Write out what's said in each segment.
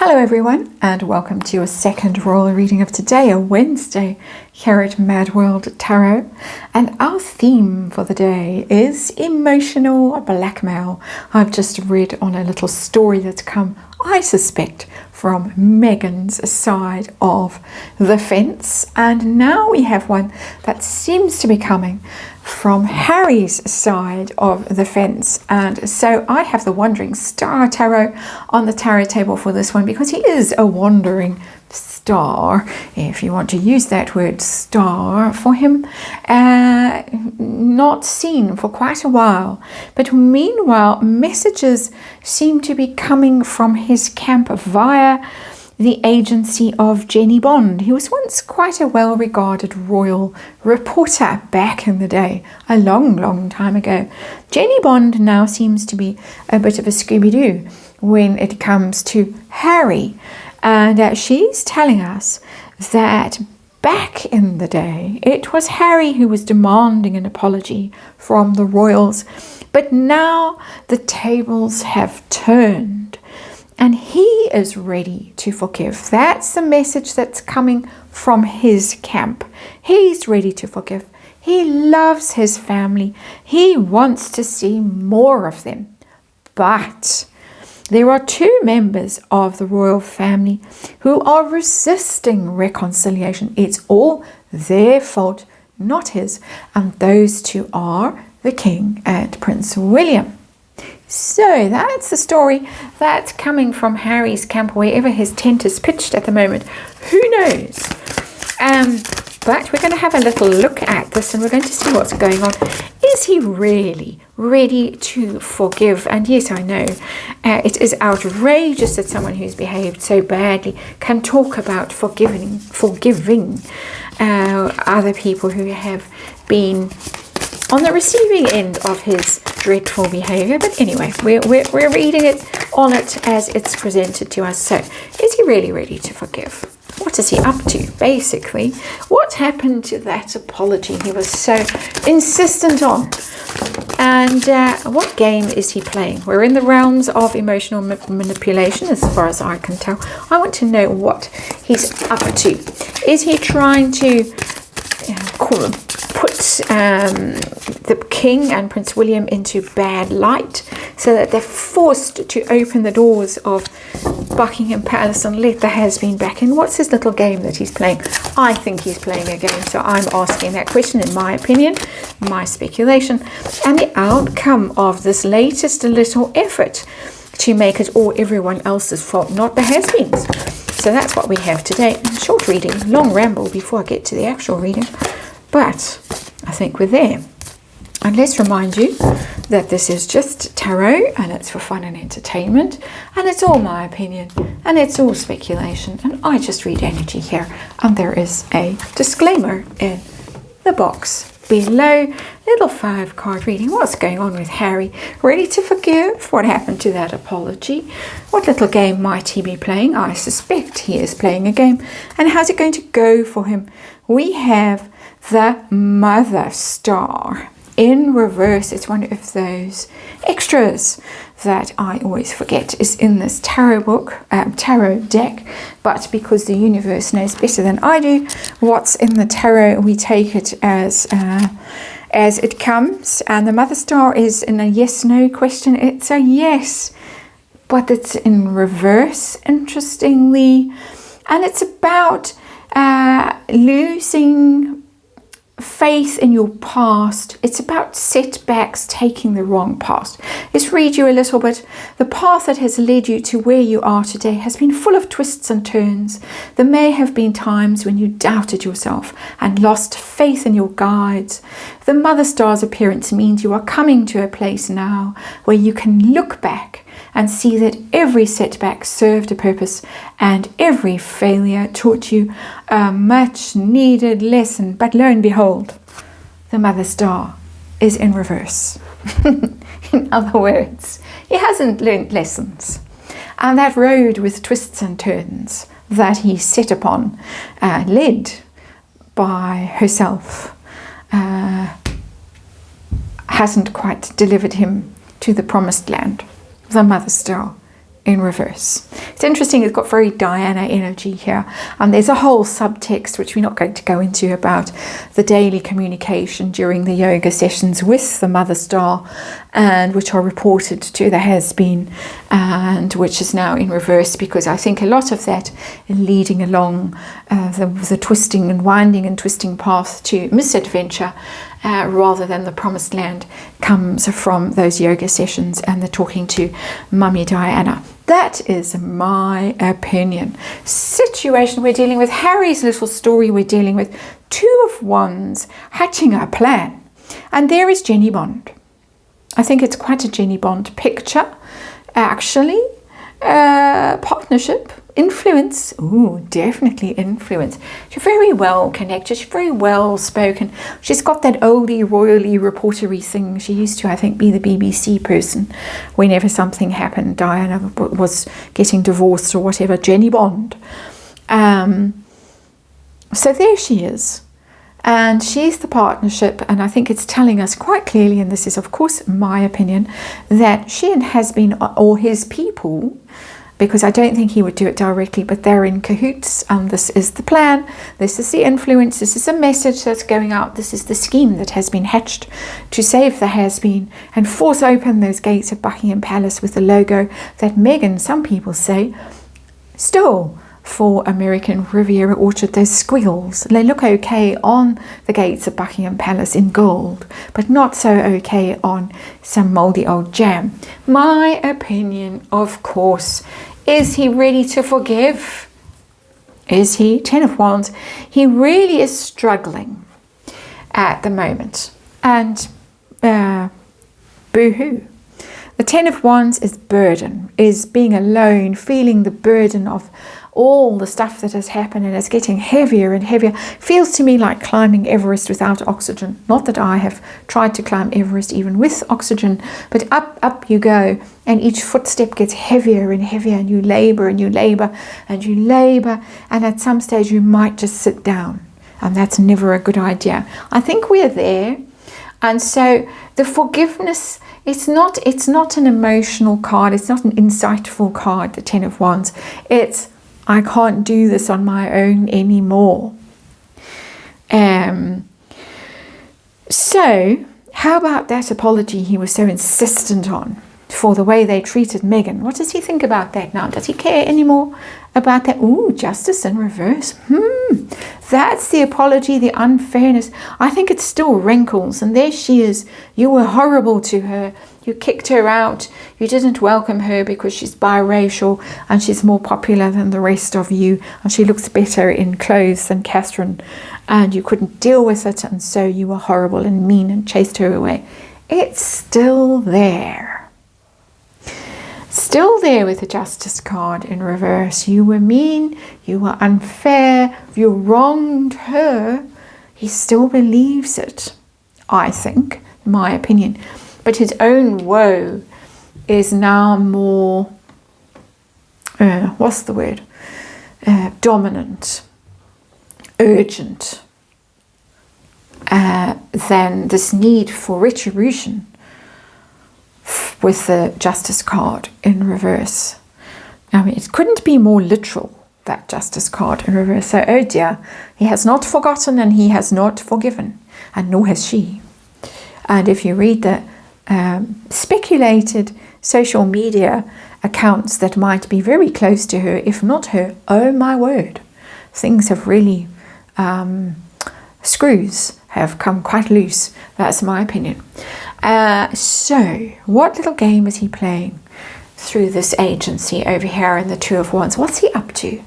Hello everyone, and welcome to your second royal reading of today, a Wednesday here at MadWorldTarot. And our theme for the day is emotional blackmail. I've just read on a little story that's come, I suspect, from Meghan's side of the fence. And now we have one that seems to be coming from Harry's side of the fence. And so I have the Wandering Star Tarot on the tarot table for this one, because he is a wandering star, if you want to use that word star for him, not seen for quite a while. But meanwhile, messages seem to be coming from his camp via the agency of Jenny Bond. He was once quite a well-regarded royal reporter back in the day, a long time ago. Jenny Bond now seems to be a bit of a Scooby-Doo when it comes to Harry. And she's telling us that back in the day, it was Harry who was demanding an apology from the royals. But now the tables have turned, and he is ready to forgive. That's the message that's coming from his camp. He's ready to forgive. He loves his family. He wants to see more of them. But there are two members of the royal family who are resisting reconciliation. It's all their fault, not his. And those two are the King and Prince William. So that's the story that's coming from Harry's camp, wherever his tent is pitched at the moment. Who knows? But we're going to have a little look at this, and we're going to see what's going on. Is he really ready to forgive? And yes, I know it is outrageous that someone who's behaved so badly can talk about forgiving other people who have been on the receiving end of his dreadful behavior. But anyway, we're reading it on it as it's presented to us. So is he really ready to forgive? What is he up to, basically? What happened to that apology he was so insistent on? And what game is he playing? We're in the realms of emotional manipulation, as far as I can tell. I want to know what he's up to. Is he trying to put the King and Prince William into bad light, so that they're forced to open the doors of Buckingham Palace and let the has-been back in? What's his little game that he's playing? I think he's playing a game, so I'm asking that question, in my opinion, my speculation, and the outcome of this latest little effort to make it all everyone else's fault, not the has-beens. So that's what we have today. Short reading, long ramble before I get to the actual reading, but I think we're there. And let's remind you that this is just tarot, and it's for fun and entertainment, and it's all my opinion, and it's all speculation, and I just read energy here. And there is a disclaimer in the box below. Little 5-card reading. What's going on with Harry? Ready to forgive? What happened to that apology? What little game might he be playing? I suspect he is playing a game. And how's it going to go for him? We have the Mother Star in reverse. It's one of those extras that I always forget is in this tarot book, tarot deck. But because the universe knows better than I do what's in the tarot, we take it as it comes. And the Mother Star is in a yes/no question. It's a yes, but it's in reverse, interestingly, and it's about losing faith in your past. It's about setbacks, taking the wrong path. Let's read you a little bit. The path that has led you to where you are today has been full of twists and turns. There may have been times when you doubted yourself and lost faith in your guides. The Mother Star's appearance means you are coming to a place now where you can look back and see that every setback served a purpose, and every failure taught you a much needed lesson. But lo and behold, the Mother Star is in reverse. In other words, he hasn't learned lessons. And that road with twists and turns that he set upon, led by herself, hasn't quite delivered him to the promised land. The Mother Star in reverse. It's interesting, it's got very Diana energy here, and there's a whole subtext which we're not going to go into about the daily communication during the yoga sessions with the mother star, and which are reported to the has-been, and which is now in reverse, because I think a lot of that leading along the twisting and winding and twisting path to misadventure rather than the promised land comes from those yoga sessions and the talking to Mummy Diana. That is my opinion. Situation we're dealing with, Harry's little story, we're dealing with 2 of Wands hatching a plan. And there is Jenny Bond. I think it's quite a Jenny Bond picture, actually. Partnership, influence. Ooh, definitely influence. She's very well connected. She's very well spoken. She's got that oldie royally reportery thing. She used to, I think, be the BBC person whenever something happened. Diana was getting divorced or whatever. Jenny Bond. So there she is. And she's the partnership, and I think it's telling us quite clearly, and this is of course my opinion, that she and has-been, or his people, because I don't think he would do it directly, but they're in cahoots, and this is the plan, this is the influence, this is a message that's going out, this is the scheme that has been hatched to save the has-been and force open those gates of Buckingham Palace with the logo that Meghan, some people say, stole for American Riviera Orchard. Those squiggles, they look okay on the gates of Buckingham Palace in gold, but not so okay on some mouldy old jam. My opinion, of course, is he ready to forgive? Is he? 10 of Wands. He really is struggling at the moment. And boo-hoo. The 10 of Wands is burden, is being alone, feeling the burden of all the stuff that has happened, and it's getting heavier and heavier. Feels to me like climbing Everest without oxygen. Not that I have tried to climb Everest even with oxygen, but up you go, and each footstep gets heavier and heavier, and you labor and you labor and you labor, and at some stage you might just sit down, and that's never a good idea. I think we're there. And so the forgiveness, it's not an emotional card, it's not an insightful card, the 10 of Wands. It's, I can't do this on my own anymore. So how about that apology he was so insistent on for the way they treated Meghan? What does he think about that now? Does he care anymore about that? Ooh, justice in reverse. That's the apology, the unfairness. I think it still wrinkles, and there she is. You were horrible to her. You kicked her out. You didn't welcome her because she's biracial and she's more popular than the rest of you, and she looks better in clothes than Catherine, and you couldn't deal with it, and so you were horrible and mean and chased her away. It's still there. Still there with the Justice card in reverse. You were mean, you were unfair, you wronged her. He still believes it, I think, in my opinion. But his own woe is now more, dominant, urgent, than this need for retribution with the Justice card in reverse. I mean, it couldn't be more literal, that Justice card in reverse. So, oh dear, he has not forgotten and he has not forgiven, and nor has she. And if you read the speculated social media accounts that might be very close to her, if not her, oh my word, things have really, screws have come quite loose. That's my opinion. So what little game is he playing through this agency over here in the 2 of Wands? What's he up to?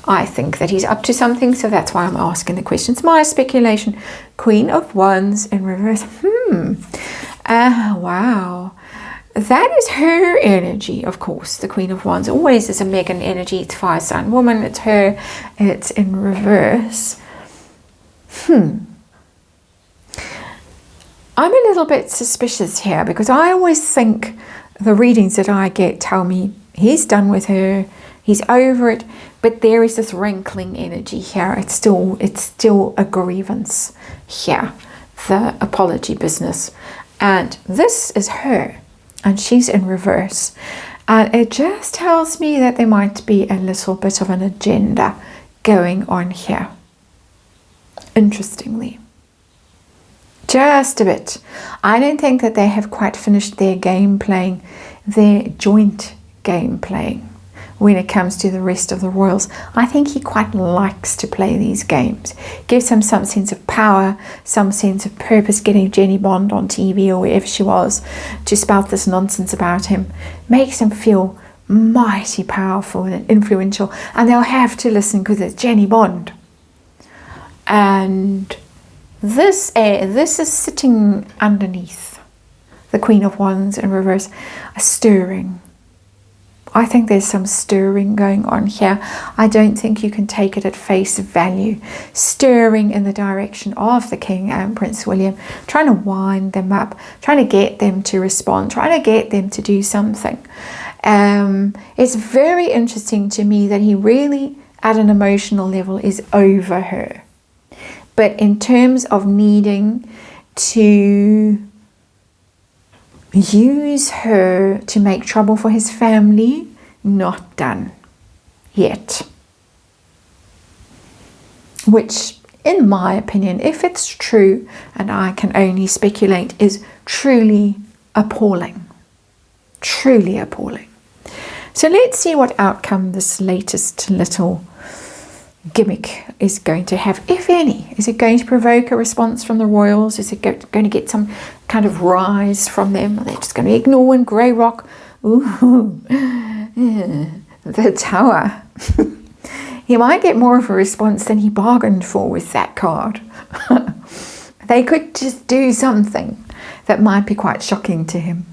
I think that he's up to something, so that's why I'm asking the questions. My speculation, Queen of Wands in reverse. Wow. That is her energy, of course. The Queen of Wands always is a Meghan energy. It's fire sign woman. It's her. It's in reverse. I'm a little bit suspicious here, because I always think the readings that I get tell me he's done with her, he's over it, but there is this wrinkling energy here. It's still a grievance here, the apology business. And this is her, and she's in reverse. And it just tells me that there might be a little bit of an agenda going on here. Interestingly. Just a bit. I don't think that they have quite finished their game playing, their joint game playing when it comes to the rest of the royals. I think he quite likes to play these games. Gives him some sense of power, some sense of purpose, getting Jenny Bond on TV or wherever she was to spout this nonsense about him. Makes him feel mighty powerful and influential, and they'll have to listen because it's Jenny Bond. And this is sitting underneath the Queen of Wands in reverse, a stirring. I think there's some stirring going on here. I don't think you can take it at face value. Stirring in the direction of the King and Prince William, trying to wind them up, trying to get them to respond, trying to get them to do something. It's very interesting to me that he really, at an emotional level, is over her. But in terms of needing to use her to make trouble for his family, not done yet. Which, in my opinion, if it's true, and I can only speculate, is truly appalling. Truly appalling. So let's see what outcome this latest little gimmick is going to have, if any. Is it going to provoke a response from the royals? Is it going to get some kind of rise from them? Are they just going to ignore and grey rock? Ooh, the Tower. He might get more of a response than he bargained for with that card. They could just do something that might be quite shocking to him,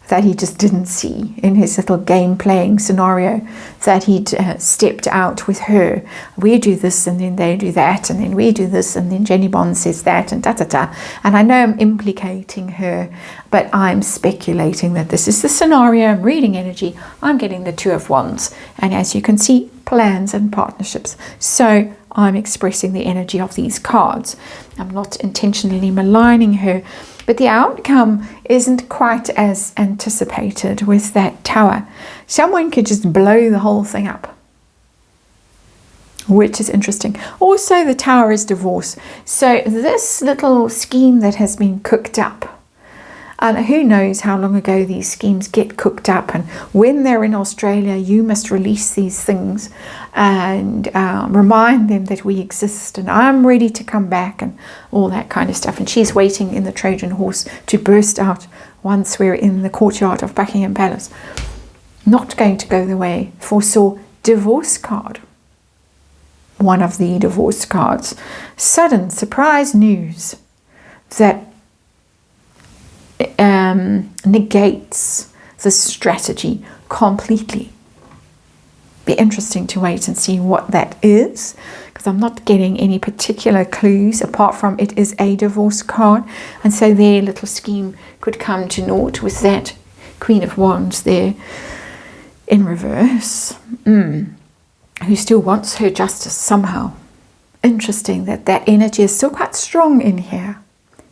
that he just didn't see in his little game playing scenario, that he'd stepped out with her. We do this and then they do that, and then we do this and then Jenny Bond says that, and da-da-da. And I know I'm implicating her, but I'm speculating that this is the scenario. I'm reading energy. I'm getting the Two of Wands. And as you can see, plans and partnerships. So I'm expressing the energy of these cards. I'm not intentionally maligning her, but the outcome isn't quite as anticipated with that Tower. Someone could just blow the whole thing up, which is interesting. Also, the Tower is divorce. So this little scheme that has been cooked up, and who knows how long ago these schemes get cooked up, and when they're in Australia, you must release these things and remind them that we exist and I'm ready to come back and all that kind of stuff. And she's waiting in the Trojan horse to burst out once we're in the courtyard of Buckingham Palace. Not going to go the way foresaw. Divorce card. One of the divorce cards. Sudden surprise news that negates the strategy completely. Be interesting to wait and see what that is, because I'm not getting any particular clues apart from it is a divorce card, and so their little scheme could come to naught with that Queen of Wands there in reverse, who still wants her justice somehow. Interesting that that energy is still quite strong in here.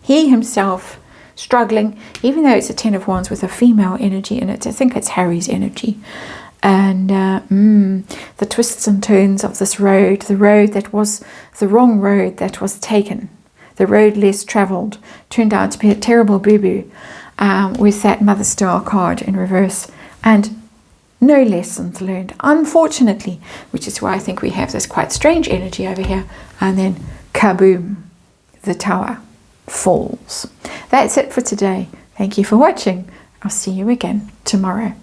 He himself struggling, even though it's a Ten of Wands with a female energy in it. I think it's Harry's energy. And the twists and turns of this road, the road that was the wrong road that was taken, the road less travelled, turned out to be a terrible boo-boo with that Mother Star card in reverse, and no lessons learned, unfortunately, which is why I think we have this quite strange energy over here. And then kaboom, the Tower falls. That's it for today. Thank you for watching. I'll see you again tomorrow.